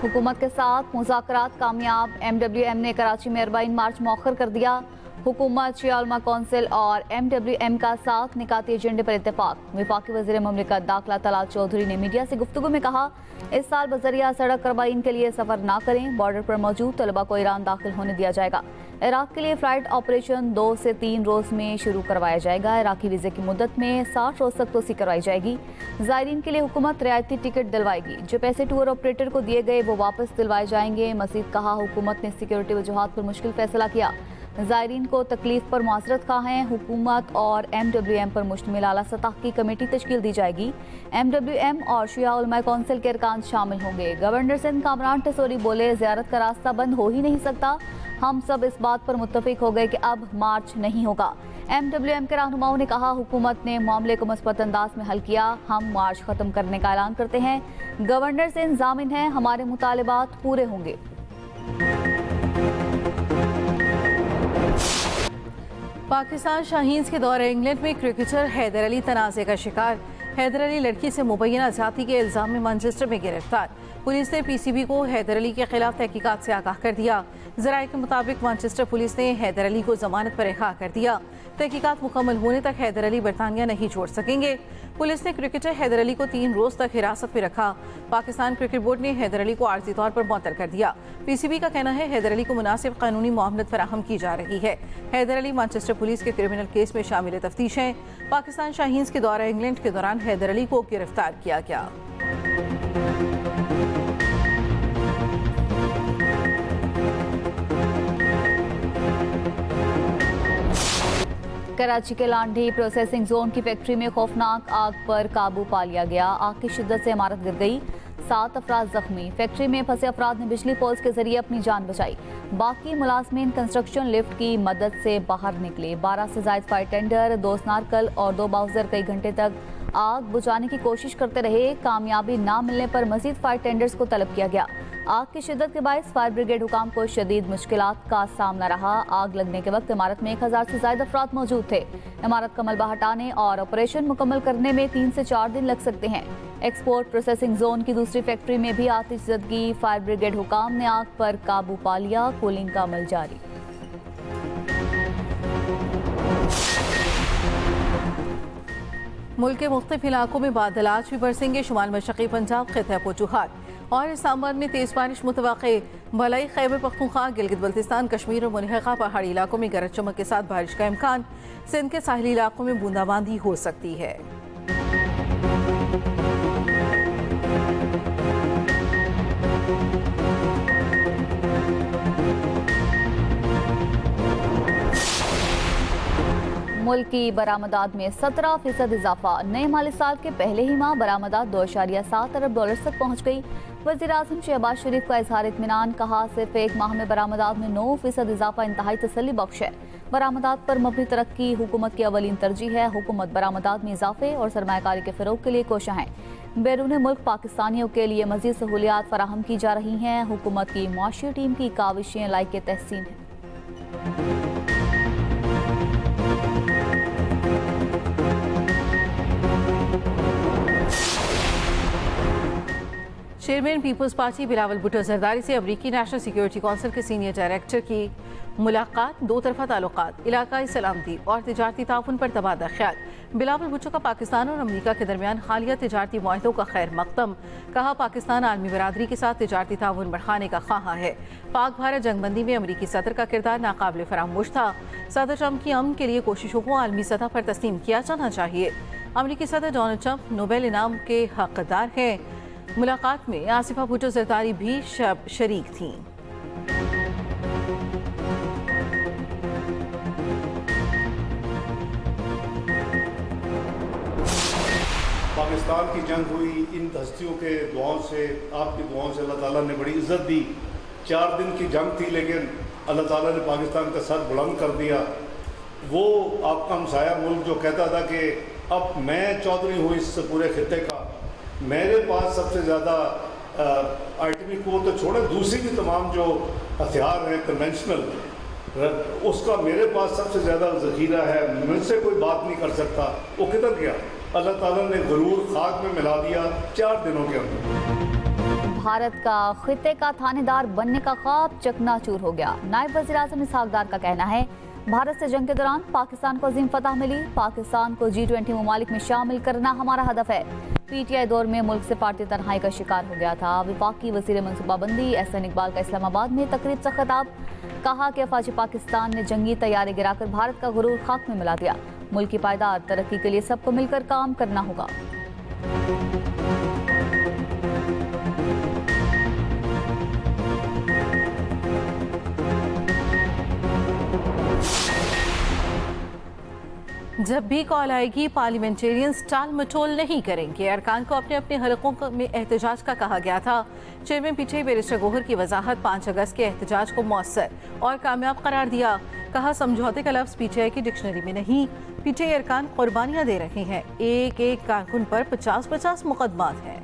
हुकूमत के साथ मुज़ाकरात कामयाब, MWM ने कराची में अरबाइन मार्च मौखर कर दिया। हुकूमत, शिया उलमा कौंसिल और MWM का साथ निकाती एजेंडे पर इत्तेफाक। वफाकी वज़ीर ममलिकत दाखिला तलाल चौधरी ने मीडिया से गुफ्तगू में कहा, इस साल बजरिया सड़क अरबाइन के लिए सफ़र ना करें। बॉर्डर पर मौजूद तलबा को ईरान दाखिल होने दिया जाएगा। इराक के लिए फ़्लाइट ऑपरेशन 2 से 3 रोज़ में शुरू करवाया जाएगा। इराकी वीज़े की मुद्दत में 60 रोज़ तक तोसी करवाई जाएगी। ज़ायरीन के लिए हुकूमत रियायती टिकट दिलवाएगी। जो पैसे टूर ऑपरेटर को दिए गए वो वापस दिलवाए जाएंगे। मज़ीद कहा, हुकूमत ने सिक्योरिटी वजूहात पर मुश्किल फैसला किया। ज़ायरीन को तकलीफ पर माजरत खा है। हुकूमत और MWM पर मुश्तमिल आला सतह की कमेटी तश्कील दी जाएगी। MWM और शिया उलमा कौंसिल के अरकान शामिल होंगे। गवर्नर सिंध कामरान टसोरी बोले, ज़ियारत का रास्ता बंद हो ही नहीं सकता। हम सब इस बात पर मुत्तफिक हो गए कि अब मार्च नहीं होगा। MWM के रहनुमाओं ने कहा, हुकूमत ने मामले को मुस्बत अंदाज में हल किया। हम मार्च ख़त्म करने का ऐलान करते हैं। गवर्नर से इंतज़ामिन है, हमारे मुतालिबात पूरे होंगे। पाकिस्तान शाहीन्स के दौरे इंग्लैंड में क्रिकेटर हैदर अली तनाज़े का शिकार। हैदर अली लड़की से मुबैना ज़्यादती के इल्ज़ाम में मैनचेस्टर में गिरफ्तार। पुलिस ने PCB को हैदर अली के खिलाफ तहकीकात से आगाह कर दिया। ज़राए के मुताबिक मैनचेस्टर पुलिस ने हैदर अली को जमानत पर रिहा कर दिया। तहकीकात मुकम्मल होने तक हैदर अली बरतानिया नहीं छोड़ सकेंगे। पुलिस ने क्रिकेटर हैदर अली को 3 रोज़ तक हिरासत में रखा। पाकिस्तान क्रिकेट बोर्ड ने हैदर अली को आर्जी तौर पर मुअत्तल कर दिया। PCB का कहना है, हैदर अली को मुनासिब कानूनी मुआवनत फराहम की जा रही है। हैदर अली मैनचेस्टर पुलिस के क्रिमिनल केस में शामिल तफ्तीश हैं। पाकिस्तान शाहीन्स के दौरा इंग्लैंड के दौरान हैदर अली को गिरफ्तार किया गया। कराची के लांडी प्रोसेसिंग जोन की फैक्ट्री में खौफनाक आग पर काबू पा लिया गया। आग की शिद्दत से इमारत गिर गई, 7 अफराद जख्मी। फैक्ट्री में फंसे अफराद ने बिजली पोल्स के जरिए अपनी जान बचाई। बाकी मुलाजमीन कंस्ट्रक्शन लिफ्ट की मदद से बाहर निकले। 12 से ज्यादा फायर टेंडर, 2 स्नार्कल और 2 बाउजर कई घंटे तक आग बुझाने की कोशिश करते रहे। कामयाबी ना मिलने पर मजीद फायर टेंडर्स को तलब किया गया। आग की शिद्दत के बायस फायर ब्रिगेड हुकाम को शदीद मुश्किलात का सामना रहा। आग लगने के वक्त इमारत में 1000 से ज्यादा अफराद मौजूद थे। इमारत का मलबा हटाने और ऑपरेशन मुकम्मल करने में 3 से 4 दिन लग सकते हैं। एक्सपोर्ट प्रोसेसिंग जोन की दूसरी फैक्ट्री में भी आतिशज़दगी। फायर ब्रिगेड हुकाम ने आग पर काबू पा लिया। कूलिंग का अमल जारी। मुल्क के मुख्तलिफ इलाकों में बादल आज भी बरसेंगे। शुमाल मशरक़ी पंजाब, खित्ता पशुहार और इस्लामाबाद में तेज़ बारिश मुतवक्के। भलाई, खैबर पख्तूनख्वा, गिलगित बल्तिस्तान, कश्मीर और मुल्हिका पहाड़ी इलाकों में गरज चमक के साथ बारिश का इम्कान। सिंध के साहिली इलाकों में बूंदाबांदी हो सकती है। मुल्क की बरामदात में 17% इजाफा। नए माली साल के पहले ही माह बरामदात $2.7 अरब तक पहुँच गई। वज़ीर आज़म शहबाज शरीफ का इजहार इत्मीनान। कहा, सिर्फ एक माह में बरामदात में 9% इजाफा इंतहाई तसल्ली बख्श है। बरामदात पर मबनी तरक्की हुकूमत की अवलीन तरजीह है। हुकूमत बरामदात में इजाफे और सरमायाकारी के फ़रोग के लिए कोशा है। बैरून मुल्क पाकिस्तानियों के लिए मज़ीद सहूलियात फराहम की जा रही हैं। हुकूमत की मुआशी टीम की काविशें लायक तहसीन हैं। Chairman Peoples Party Bilawal Bhutto Zardari से अमरीकी नेशनल सिक्योरिटी कौंसिल के सीनियर डायरेक्टर की मुलाकात। 2 तरफा ताल्लुकात, इलाकाई सलामती और तिजारती ताउन पर तबादला ख्याल। बिलावल भुट्टो का पाकिस्तान और अमरीका के दरमियान हालिया तिजारती मुआहदों का खैर मकदम। कहा, पाकिस्तान आलमी बरादरी के साथ तिजारती ताउन बढ़ाने का ख्वाहा है। पाक भारत जंगबंदी में अमरीकी सदर का किरदार नाकाबिल फरामोश था। सदर ट्रंप की अमन के लिए कोशिशों को आलमी सतह पर तस्लीम किया जाना चाहिए। अमरीकी सदर डोनाल्ड ट्रंप नोबेल इनाम के हकदार हैं। मुलाकात में आसिफा भुट्टो जरदारी भी शरीक थीं। पाकिस्तान की जंग हुई, इन हस्तियों के दुआओं से, आपकी दुआओं से अल्लाह ताला ने बड़ी इज्जत दी। 4 दिन की जंग थी, लेकिन अल्लाह ताला ने पाकिस्तान का सर बुलंद कर दिया। वो आपका हमसाया मुल्क जो कहता था कि अब मैं चौधरी हूँ इस पूरे खित्ते का, मेरे पास सबसे ज़्यादा आइटमी को तो छोड़े, दूसरी भी तमाम जो हथियार हैं कन्वेंशनल, उसका मेरे पास सबसे ज़्यादा ज़ख़ीरा है, मुझसे कोई बात नहीं कर सकता। वो किधर गया? अल्लाह ताला ने गुरूर खाक में मिला दिया 4 दिनों के अंदर। भारत का खिते का थानेदार बनने का ख्वाब चकनाचूर हो गया। नायब वज़ीर आज़म इसहाक डार का कहना है, भारत से जंग के दौरान पाकिस्तान को अजीम फतह मिली, पाकिस्तान को G20 ममालिक में शामिल करना हमारा हदफ है। PTI दौर में मुल्क से पार्टी तन्हाई का शिकार हो गया था। वफाकी वज़ीर मनसूबाबंदी एहसन इकबाल का इस्लामाबाद में तकरीब से खिताब, कहा कि अफवाज पाकिस्तान ने जंगी तैयारी गिराकर भारत का गुरूर खाक में मिला दिया। मुल्क की पायदार तरक्की के लिए सबको मिलकर काम करना होगा। जब भी कॉल आएगी पार्लियामेंटेरियंस टाल मटोल नहीं करेंगे। अरकान को अपने अपने हलकों में एहतजाज का कहा गया था। चेयरमैन पीटीआई बैरिस्टर गोहर की वजाहत 5 अगस्त के एहतजाज को मौसर और कामयाब करार दिया। कहा, समझौते का लफ्ज़ पीटीआई की डिक्शनरी में नहीं। पीटीआई अरकान कुर्बानियां दे रहे हैं। एक एक कारकुन पर 50-50 मुकदमात हैं।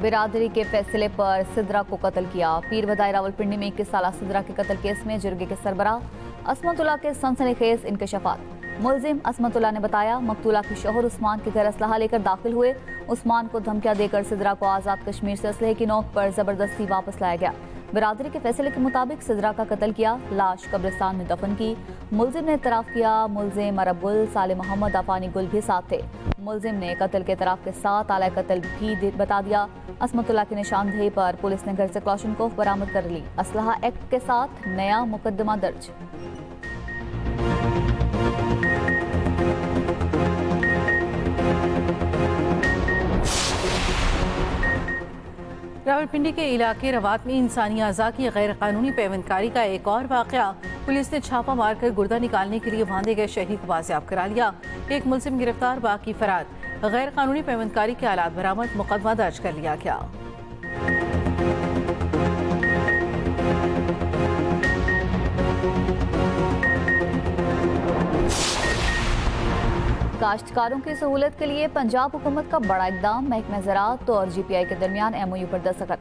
बिरादरी के फैसले पर सिद्रा को कत्ल किया। पीर बदाई रावलपिंडी में 21 साल सिद्रा के कत्ल केस में जिरगे के सरबराह असमतुल्ला के सनसनीखेज इंकशाफात। मुलजिम असमतुल्ला ने बताया, मकतूला के शोहर उस्मान के घर असलहा लेकर दाखिल हुए। उस्मान को धमकियां देकर सिद्रा को आज़ाद कश्मीर से असलहे की नोक पर जबरदस्ती वापस लाया गया। बिरादरी के फैसले के मुताबिक सिद्रा का कत्ल किया, लाश कब्रिस्तान में दफन की। मुलजिम ने इतराफ़ किया। मुलजिम अरबुल साले मोहम्मद अफानी गुल भी साथ थे। मुलजिम ने कत्ल के इतराफ़ के साथ आला कत्ल भी बता दिया। असमतुल्ला की निशानदेही पर पुलिस ने घर से क्लाशनकोफ बरामद कर ली। असलहा एक्ट के साथ नया मुकदमा दर्ज। रावलपिंडी के इलाके रवात में इंसानी अज़ा की गैर कानूनी पेवंदकारी का एक और वाक़या। पुलिस ने छापा मारकर गुर्दा निकालने के लिए बांधे गए शहरी को बाजियाब करा लिया। एक मुलजिम गिरफ्तार, बाकी फरार। गैर कानूनी पेवंदकारी के आलात बरामद, मुकदमा दर्ज कर लिया गया। काश्तकारों की सहूलत के लिए पंजाब हुकूमत का बड़ा इकदाम। महकमा ज़राअत और GPI के दरमियान MOU पर दस्तखत।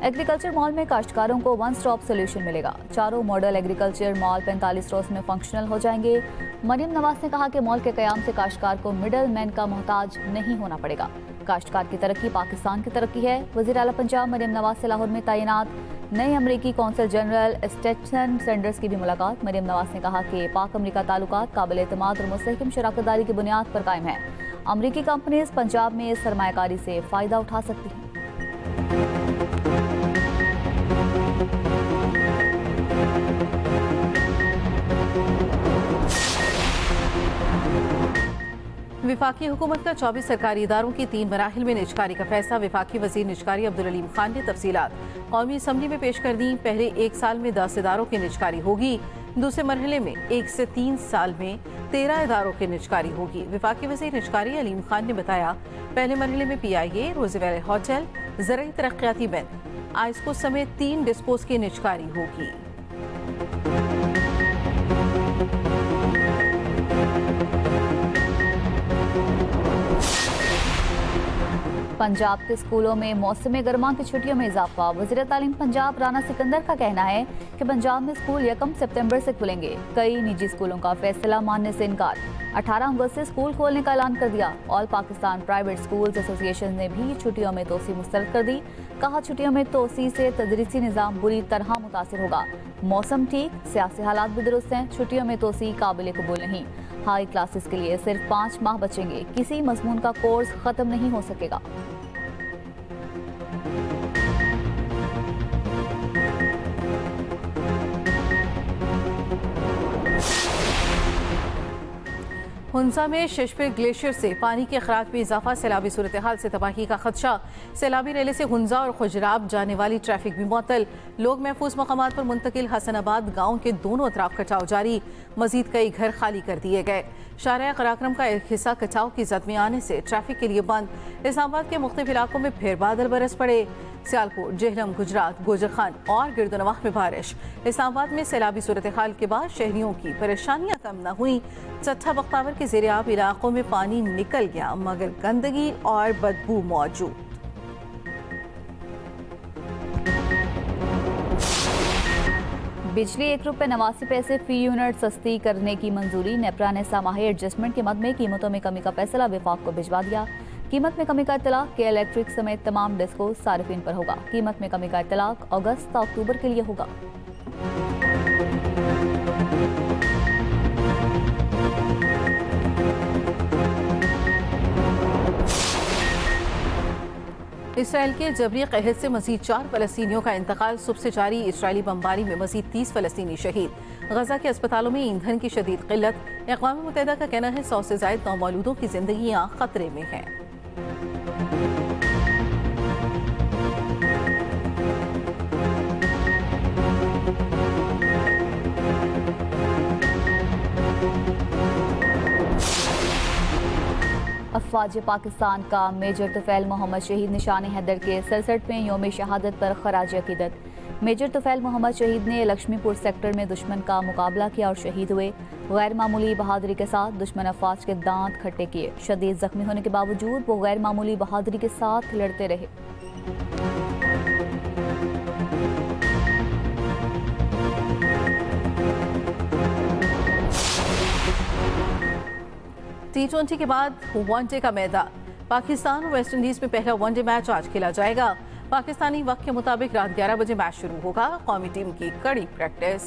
एग्रीकल्चर मॉल में काश्तकारों को वन स्टॉप सोल्यूशन मिलेगा। चारों मॉडल एग्रीकल्चर मॉल 45 रोज में फंक्शनल हो जाएंगे। मरियम नवाज ने कहा कि मॉल के कयाम से काश्तकार को मिडल मैन का मोहताज नहीं होना पड़ेगा। काश्तकार की तरक्की पाकिस्तान की तरक्की है। वज़ीर आला पंजाब मरियम नवाज से लाहौर में तैनात नए अमरीकी कौंसल जनरल स्टेटसन सैंडर्स की भी मुलाकात। मरियम नवाज ने कहा कि पाक अमरीका ताल्लुकात काबिल एतमाद और मुस्तहकम शराकतदारी की बुनियाद पर कायम है। अमरीकी कंपनीज पंजाब में सरमायाकारी से फ़ायदा उठा सकती हैं। विफाकी हुकूमत का 24 सरकारी इदारों की 3 मराहिल में निजकारी का फैसला। विफाकी वजीर निजकारी अब्दुल अलीम खान ने तफसीलात कौमी असम्बली में पेश कर दी। पहले 1 साल में 10 इदारों की निजकारी होगी। दूसरे मरहले में 1 से 3 साल में 13 इदारों की निजकारी होगी। विफाकी वजीर निजकारी अलीम खान ने बताया, पहले मरहले में PIA, रोज़ वैली होटल, ज़रई तरक्याती बैंक, आइस्को समेत 3 डिस्पोज की निजकारी होगी। पंजाब के स्कूलों में मौसम गर्मा की छुट्टियों में इजाफा। वज़ीर तालीम पंजाब राना सिकंदर का कहना है कि पंजाब में स्कूल 1 सितंबर से खुलेंगे। कई निजी स्कूलों का फैसला मानने से इनकार। 18 अगस्त से स्कूल खोलने का ऐलान कर दिया। All Pakistan private schools association ने भी छुट्टियों में तोसी मुस्तरद कर दी। कहा, छुट्टियों में तोसी से तदरीसी निज़ाम बुरी तरह मुतासिर होगा। मौसम ठीक, सियासी हालात भी दुरुस्त हैं। छुट्टियों में तोसी काबिल कबूल नहीं। हाई क्लासेस के लिए सिर्फ 5 माह बचेंगे। किसी मजमून का कोर्स खत्म नहीं हो सकेगा। हुंसा में शेषपेर ग्लेशियर से पानी के अखराज में इजाफा। सैलाबी सूरत हाल से तबाही का खदशा। सैलाबी रेले से हुंजा और खुजराब जाने वाली ट्रैफिक भी मुअत्तल। लोग महफूज मकामात पर मुंतकिल। हसनाबाद गाँव के दोनों अतराफ कटाव जारी। मजीद कई घर खाली कर दिए गए। शाहराह कराक्रम का एक हिस्सा कटाव की जद में आने से ट्रैफिक के लिए बंद। इस्लामाबाद के मुख्तलिफ इलाकों में फिर बादल बरस पड़े। सियालकोट, जेहलम, गुजरात, गोजर खान और गिरदनवाह में बारिश। इस्लामाबाद में सैलाबी सूरत हाल के बाद शहरियों की परेशानियां कम न हुई। चट्ठा बख्तावर के ज़ेर-ए-आब इलाकों में पानी निकल गया, मगर गंदगी और बदबू मौजूद। बिजली ₹1.89 फी यूनिट सस्ती करने की मंजूरी। नेपरा ने सामाही एडजस्टमेंट के मद में कीमतों में कमी का फैसला विफाक को भिजवा दिया। कीमत में कमी का इत्तला के इलेक्ट्रिक समेत तमाम डिस्को सार्फिन पर होगा। कीमत में कमी का इत्तलाक अगस्त अक्टूबर के लिए होगा। इसराइल के जबरी कहत से मजीद 4 फलस्तीनियों का इंतकाल। सुबह से जारी इसराइली बमबारी में मजीद 30 फलस्तीनी शहीद। गजा के अस्पतालों में ईंधन की शदीद किल्लत। अक़वाम मुत्तहिदा का कहना है 100 से ज़ायद नौमौलूदों की जिंदगियां खतरे में हैं। अफवाज पाकिस्तान का मेजर तुफैल मोहम्मद शहीद निशान हैदर के 67वें योम शहादत पर खराज अकीदत। मेजर तुफैल मोहम्मद शहीद ने लक्ष्मीपुर सेक्टर में दुश्मन का मुकाबला किया और शहीद हुए। गैर मामूली बहादुरी के साथ दुश्मन अफवाज के दांत खट्टे किए। शदीद जख्मी होने के बावजूद वो गैर मामूली बहादुरी के साथ लड़ते रहे। T20 के बाद वनडे का मैदान। पाकिस्तान और वेस्ट इंडीज में पहला वनडे मैच आज खेला जाएगा। पाकिस्तानी वक्त के मुताबिक रात 11 बजे मैच शुरू होगा। कौमी टीम की कड़ी प्रैक्टिस।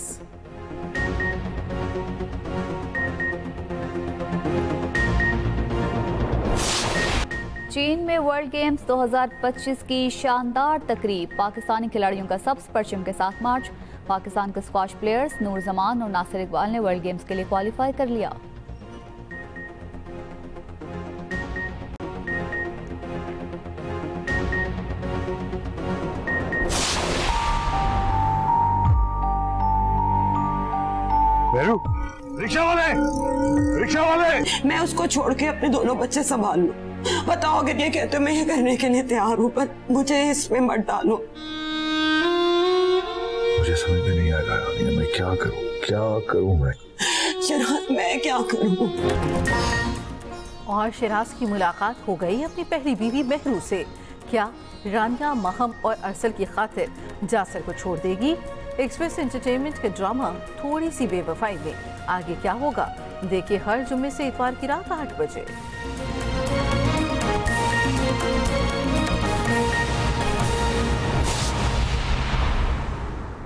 चीन में वर्ल्ड गेम्स 2025 की शानदार तकरीब। पाकिस्तानी खिलाड़ियों का सब्ज परचम के साथ मार्च। पाकिस्तान के स्क्वाश प्लेयर्स नूर जमान और नासिर इकबाल ने वर्ल्ड गेम्स के लिए क्वालिफाई कर लिया। रिक्शा वाले मैं उसको छोड़ के अपने दोनों बच्चे संभाल लूं। बताओ अगर ये कहते हो मैं ये करने के लिए तैयार हूँ, पर मुझे इसमें मत डालो। मुझे समझ में नहीं आ रहा मैं क्या करूँ मैं शराज, मैं क्या करूँ। और शराज की मुलाकात हो गई अपनी पहली बीवी महरू से। क्या रानिया महम और अरसल की खातिर जासर को छोड़ देगी? एक्सप्रेस एंटरटेनमेंट के ड्रामा थोड़ी सी बेवफाई में आगे क्या होगा, देखिए हर जुम्मे से इतवार की रात 8 बजे।